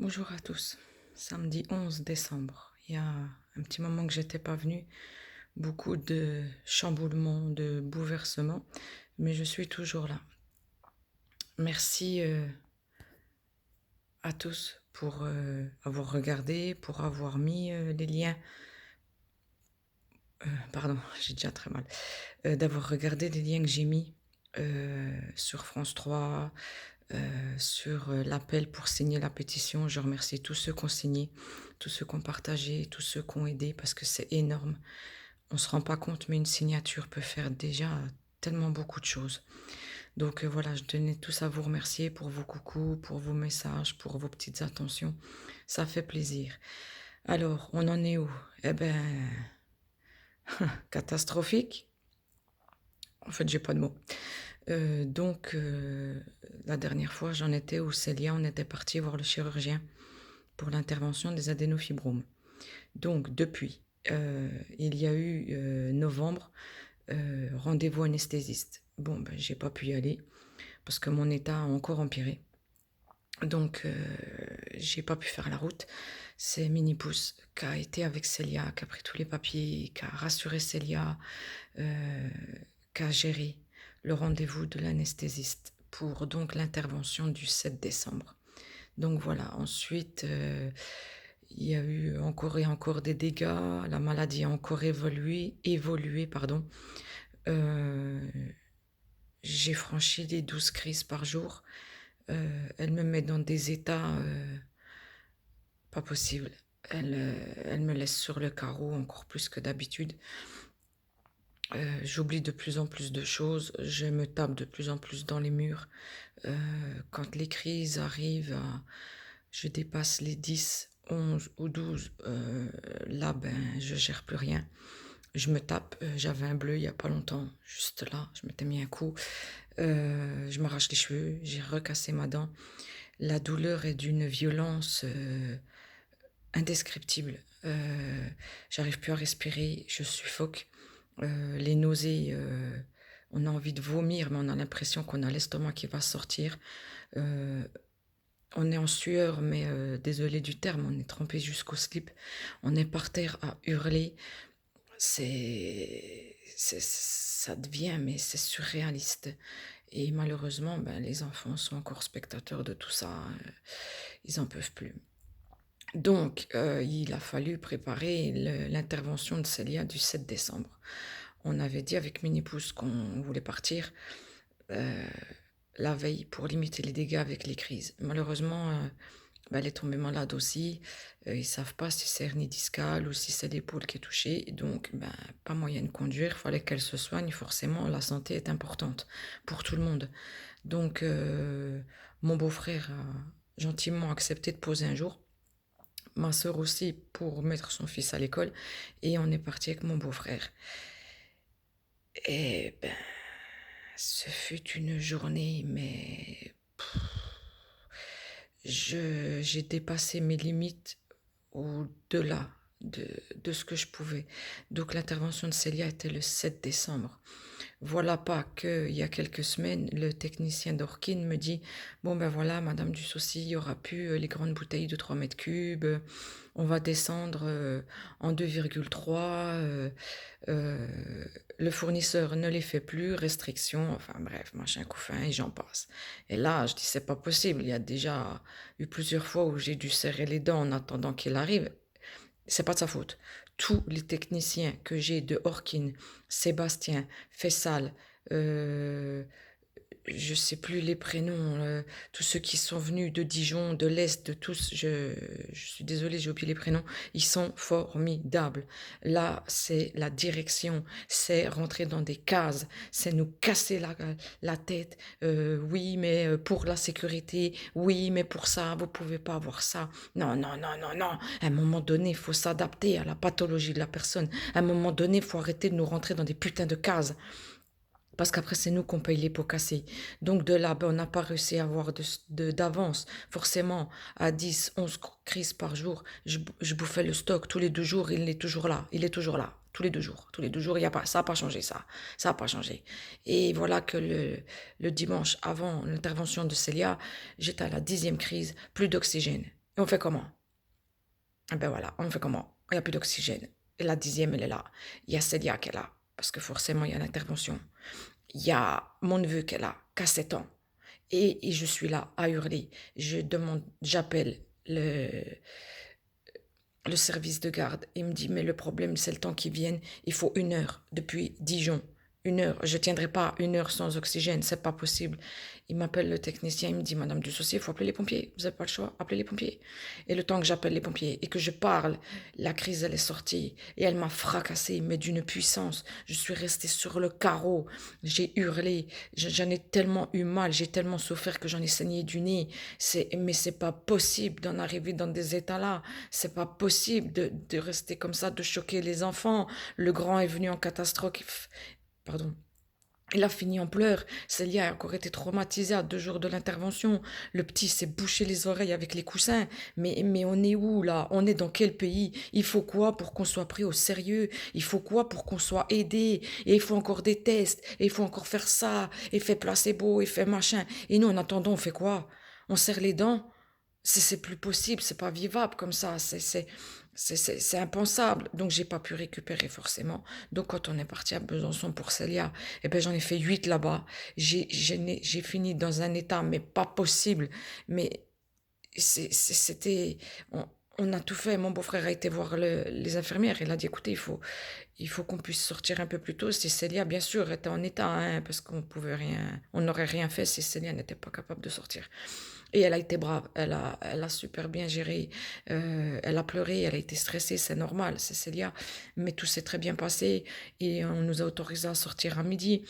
Bonjour à tous. Samedi 11 décembre. Il y a un petit moment que j'étais pas venue. Beaucoup de chamboulements, de bouleversements, mais je suis toujours là. Merci à tous pour avoir regardé, pour avoir mis les liens. Pardon, j'ai déjà très mal. D'avoir regardé les liens que j'ai mis sur France 3, sur l'appel pour signer la pétition. Je remercie tous ceux qui ont signé, tous ceux qui ont partagé, tous ceux qui ont aidé parce que c'est énorme. On ne se rend pas compte, mais une signature peut faire déjà tellement beaucoup de choses. Donc voilà, je tenais tous à vous remercier pour vos coucous, pour vos messages, pour vos petites attentions. Ça fait plaisir. Alors, on en est où? Eh ben, catastrophique. En fait, j'ai pas de mots. La dernière fois, j'en étais où Célia, on était parti voir le chirurgien pour l'intervention des adénofibromes. Donc, depuis, il y a eu novembre, rendez-vous anesthésiste. Bon, ben, j'ai pas pu y aller parce que mon état a encore empiré. Donc, j'ai pas pu faire la route. C'est Mini-Pouce qui a été avec Célia, qui a pris tous les papiers, qui a rassuré Célia, qui a géré le rendez-vous de l'anesthésiste pour donc l'intervention du 7 décembre. Donc voilà, ensuite, il y a eu encore et encore des dégâts, la maladie a encore évolué, pardon. J'ai franchi les 12 crises par jour. Elle me met dans des états pas possibles. Elle me laisse sur le carreau encore plus que d'habitude. J'oublie de plus en plus de choses, je me tape de plus en plus dans les murs. Quand les crises arrivent, je dépasse les 10, 11 ou 12, là, ben, je gère plus rien. Je me tape, j'avais un bleu il y a pas longtemps, juste là, je m'étais mis un coup. Je m'arrache les cheveux, j'ai recassé ma dent. La douleur est d'une violence indescriptible. J'arrive plus à respirer, je suffoque. Les nausées, on a envie de vomir, mais on a l'impression qu'on a l'estomac qui va sortir. Euh, on est en sueur, mais désolé du terme, on est trempé jusqu'au slip. On est par terre à hurler. Ça devient, mais c'est surréaliste. Et malheureusement, ben, les enfants sont encore spectateurs de tout ça. Ils en peuvent plus. Donc, il a fallu préparer l'intervention de Célia du 7 décembre. On avait dit avec Minipouce qu'on voulait partir la veille pour limiter les dégâts avec les crises. Malheureusement, ben, elle est tombée malade aussi. Ils ne savent pas si c'est hernie discale ou si c'est l'épaule qui est touchée. Donc, ben, pas moyen de conduire. Il fallait qu'elle se soigne. Forcément, la santé est importante pour tout le monde. Donc, mon beau-frère a gentiment accepté de poser un jour. Ma sœur aussi pour mettre son fils à l'école. Et on est parti avec mon beau-frère. Et ben, ce fut une journée, mais j'ai dépassé mes limites au-delà de ce que je pouvais. Donc l'intervention de Célia était le 7 décembre. Voilà pas qu'il y a quelques semaines, le technicien d'Orkin me dit bon ben voilà, Madame du Saucy, il y aura plus les grandes bouteilles de 3 mètres cubes, on va descendre en 2,3, euh, le fournisseur ne les fait plus, restrictions, enfin bref, machin couffin et j'en passe. Et là, je dis c'est pas possible, il y a déjà eu plusieurs fois où j'ai dû serrer les dents en attendant qu'il arrive. C'est pas de sa faute. Tous les techniciens que j'ai de Orkin, Sébastien, Fessal, euh, je sais plus les prénoms, tous ceux qui sont venus de Dijon, de l'Est, de tous, je suis désolée, j'ai oublié les prénoms, ils sont formidables. Là, c'est la direction, c'est rentrer dans des cases, c'est nous casser la tête. Oui, mais pour la sécurité, oui, mais pour ça, vous pouvez pas avoir ça. Non, non, non, non, non. À un moment donné, il faut s'adapter à la pathologie de la personne. À un moment donné, il faut arrêter de nous rentrer dans des putains de cases. Parce qu'après, c'est nous qu'on paye les pots cassés. Donc de là, ben, on n'a pas réussi à avoir d'avance. Forcément, à 10, 11 crises par jour, je bouffais le stock. Tous les 2 jours, il est toujours là. Il est toujours là. Tous les 2 jours. Tous les 2 jours, y a pas, ça n'a pas changé, ça. Ça n'a pas changé. Et voilà que le dimanche, avant l'intervention de Célia, j'étais à la 10e crise, plus d'oxygène. Et on fait comment? Eh ben voilà, on fait comment? Il n'y a plus d'oxygène. Et la 10e, elle est là. Il y a Célia qui est là, parce que forcément, il y a l'intervention. Il y a mon neveu qui est là, qui a 7 ans. Et je suis là à hurler. Je demande, j'appelle le service de garde. Il me dit, mais le problème, c'est le temps qu'ils viennent. Il faut 1 heure depuis Dijon. 1 heure. Je ne tiendrai pas 1 heure sans oxygène. C'est pas possible. Il m'appelle le technicien. Il me dit, Madame Dussaucier, il faut appeler les pompiers. Vous n'avez pas le choix. Appelez les pompiers. Et le temps que j'appelle les pompiers et que je parle, la crise, elle est sortie. Et elle m'a fracassée, mais d'une puissance. Je suis restée sur le carreau. J'ai hurlé. J'en ai tellement eu mal. J'ai tellement souffert que j'en ai saigné du nez. Mais c'est pas possible d'en arriver dans des états-là. C'est pas possible de rester comme ça, de choquer les enfants. Le grand est venu en catastrophe. Pardon. Il a fini en pleurs. Célia a encore été traumatisée à 2 jours de l'intervention. Le petit s'est bouché les oreilles avec les coussins. Mais on est où là? On est dans quel pays? Il faut quoi pour qu'on soit pris au sérieux? Il faut quoi pour qu'on soit aidé? Et il faut encore des tests. Et il faut encore faire ça. Et fait placebo. Et fait machin. Et nous, en attendant, on fait quoi? On serre les dents? C'est plus possible, c'est pas vivable comme ça, c'est impensable. Donc j'ai pas pu récupérer forcément. Donc quand on est parti à Besançon pour Célia, eh ben j'en ai fait 8 là-bas. J'ai fini dans un état mais pas possible. Mais c'était on a tout fait. Mon beau-frère a été voir les infirmières. Il a dit, écoutez, il faut qu'on puisse sortir un peu plus tôt. Si Célia, bien sûr, était en état, hein, parce on n'aurait rien fait si Célia n'était pas capable de sortir. Et elle a été brave, elle a super bien géré, elle a pleuré, elle a été stressée, c'est normal, c'est Célia, mais tout s'est très bien passé et on nous a autorisé à sortir à midi.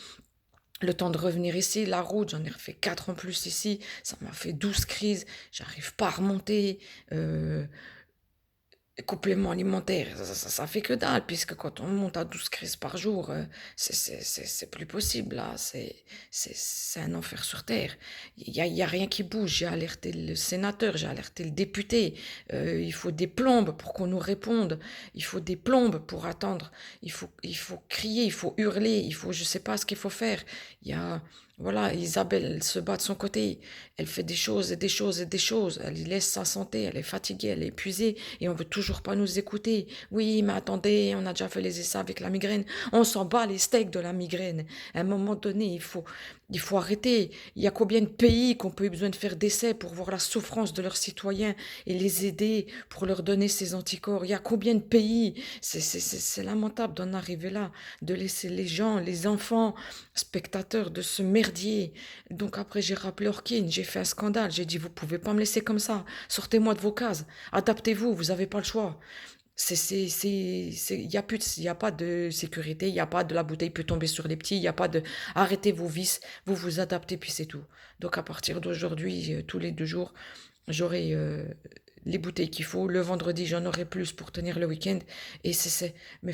Le temps de revenir ici, la route, j'en ai refait 4 en plus ici, ça m'a fait 12 crises, j'arrive pas à remonter, compléments alimentaires, ça fait que dalle, puisque quand on monte à 12 crises par jour, c'est plus possible, là. C'est un enfer sur Terre. Il y a rien qui bouge. J'ai alerté le sénateur, j'ai alerté le député. Il faut des plombes pour qu'on nous réponde. Il faut des plombes pour attendre. Il faut crier, il faut hurler, je sais pas ce qu'il faut faire. Il y a, voilà, Isabelle, elle se bat de son côté. Elle fait des choses et des choses et des choses. Elle laisse sa santé, elle est fatiguée, elle est épuisée et on veut toujours pas nous écouter. Oui, mais attendez, on a déjà fait les essais avec la migraine. On s'en bat les steaks de la migraine. À un moment donné, il faut arrêter. Il y a combien de pays qu'on peut eu besoin de faire d'essais pour voir la souffrance de leurs citoyens et les aider pour leur donner ces anticorps? Il y a combien de pays? C'est lamentable d'en arriver là, de laisser les gens, les enfants, spectateurs de ce merdier. Donc après, j'ai rappelé Orkin, j'ai fait un scandale. J'ai dit, vous pouvez pas me laisser comme ça. Sortez-moi de vos cases. Adaptez-vous, vous n'avez pas le choix. Il y a plus il y a pas de sécurité, il y a pas de la bouteille peut tomber sur les petits, il y a pas de arrêtez vos vices, vous vous adaptez puis c'est tout. Donc à partir d'aujourd'hui, tous les 2 jours, j'aurai les bouteilles qu'il faut. Le vendredi, j'en aurai plus pour tenir le week-end. Et mais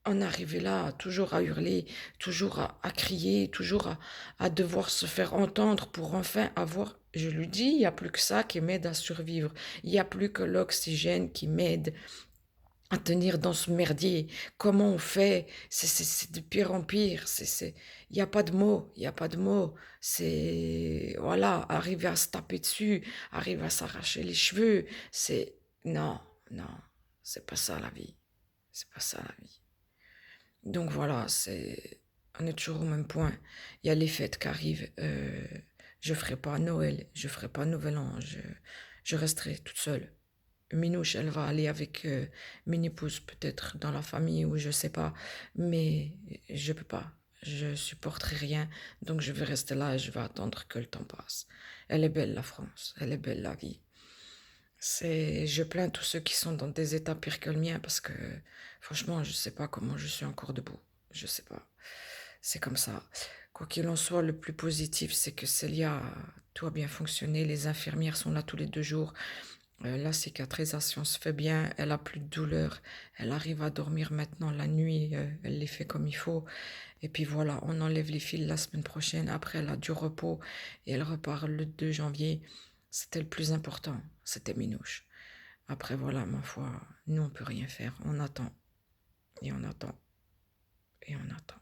en arriver là, toujours à hurler, toujours à crier, toujours à devoir se faire entendre pour enfin avoir. Je lui dis, il n'y a plus que ça qui m'aide à survivre. Il n'y a plus que l'oxygène qui m'aide à tenir dans ce merdier. Comment on fait? C'est de pire en pire. Il n'y a pas de mots, il n'y a pas de mots. Voilà, arriver à se taper dessus, arriver à s'arracher les cheveux. Non, non, c'est pas ça la vie. C'est pas ça la vie. Donc voilà, on est toujours au même point. Il y a les fêtes qui arrivent. Je ferai pas Noël, je ferai pas Nouvel An. Je resterai toute seule. Minouche, elle va aller avec mon épouse peut-être dans la famille ou je sais pas, mais je peux pas. Je supporterai rien, donc je vais rester là et je vais attendre que le temps passe. Elle est belle la France, elle est belle la vie. Je plains tous ceux qui sont dans des états pires que le mien parce que franchement, je sais pas comment je suis encore debout. Je sais pas. C'est comme ça. Quoi qu'il en soit, le plus positif, c'est que Célia, tout a bien fonctionné. Les infirmières sont là tous les 2 jours. La cicatrisation se fait bien, elle a plus de douleur, elle arrive à dormir maintenant la nuit, elle les fait comme il faut. Et puis voilà, on enlève les fils la semaine prochaine, après elle a du repos et elle repart le 2 janvier. C'était le plus important, c'était Minouche. Après voilà, ma foi, nous on peut rien faire, on attend, et on attend, et on attend.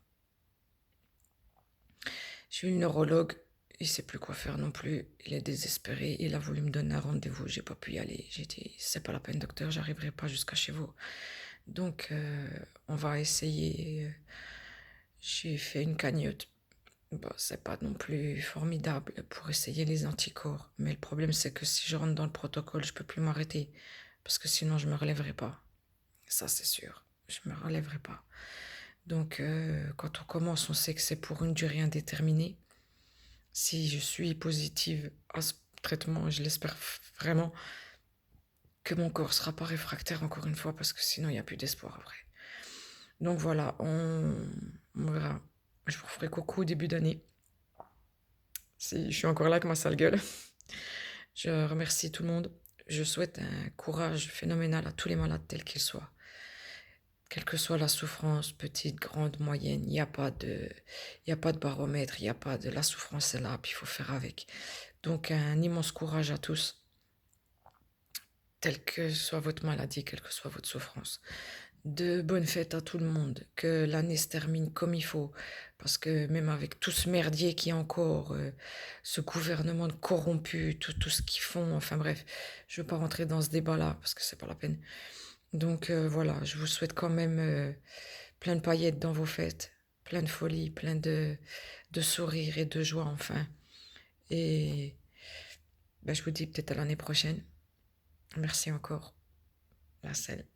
J'ai eu une neurologue il sait plus quoi faire non plus. Il est désespéré. Il a voulu me donner un rendez-vous. J'ai pas pu y aller. J'ai dit, c'est pas la peine, docteur, j'arriverai pas jusqu'à chez vous. Donc, on va essayer. J'ai fait une cagnotte. Bon, c'est pas non plus formidable pour essayer les anticorps. Mais le problème, c'est que si je rentre dans le protocole, je peux plus m'arrêter. Parce que sinon, je me relèverai pas. Ça, c'est sûr. Je me relèverai pas. Donc, quand on commence, on sait que c'est pour une durée indéterminée. Si je suis positive à ce traitement, je l'espère vraiment que mon corps sera pas réfractaire encore une fois, parce que sinon, il n'y a plus d'espoir après. Donc voilà, on verra. Je vous ferai coucou au début d'année. Si je suis encore là avec ma sale gueule. Je remercie tout le monde. Je souhaite un courage phénoménal à tous les malades tels qu'ils soient. Quelle que soit la souffrance, petite, grande, moyenne, il y a pas de baromètre, il n'y a pas de la souffrance est là, puis il faut faire avec. Donc un immense courage à tous, telle que soit votre maladie, quelle que soit votre souffrance. De bonnes fêtes à tout le monde, que l'année se termine comme il faut, parce que même avec tout ce merdier qui est encore, ce gouvernement corrompu, tout ce qu'ils font, enfin bref, je ne veux pas rentrer dans ce débat-là, parce que c'est pas la peine. Donc voilà, je vous souhaite quand même plein de paillettes dans vos fêtes, plein de folie, plein de sourires et de joie enfin. Et ben, je vous dis peut-être à l'année prochaine. Merci encore, la selle.